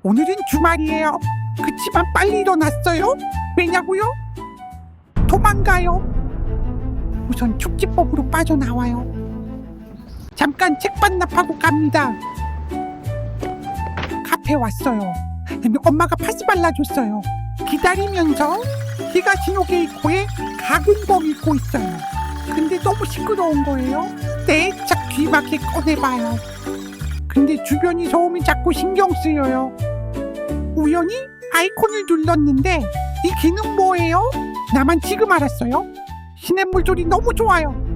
오늘은 주말이에요. 그치만 빨리 일어났어요. 왜냐고요? 도망가요. 우선 축지법으로 빠져나와요. 잠깐 책 반납하고 갑니다. 카페 왔어요. 엄마가 파스 발라줬어요. 기다리면서 히가시노게이코의 각은범 읽고 있어요. 근데 너무 시끄러운 거예요. 내짝 귀마개 꺼내봐요. 근데 주변이 소음이 자꾸 신경 쓰여요. 우연히 아이콘을 눌렀는데 이 기능 뭐예요? 나만 지금 알았어요. 시냇물 소리 너무 좋아요.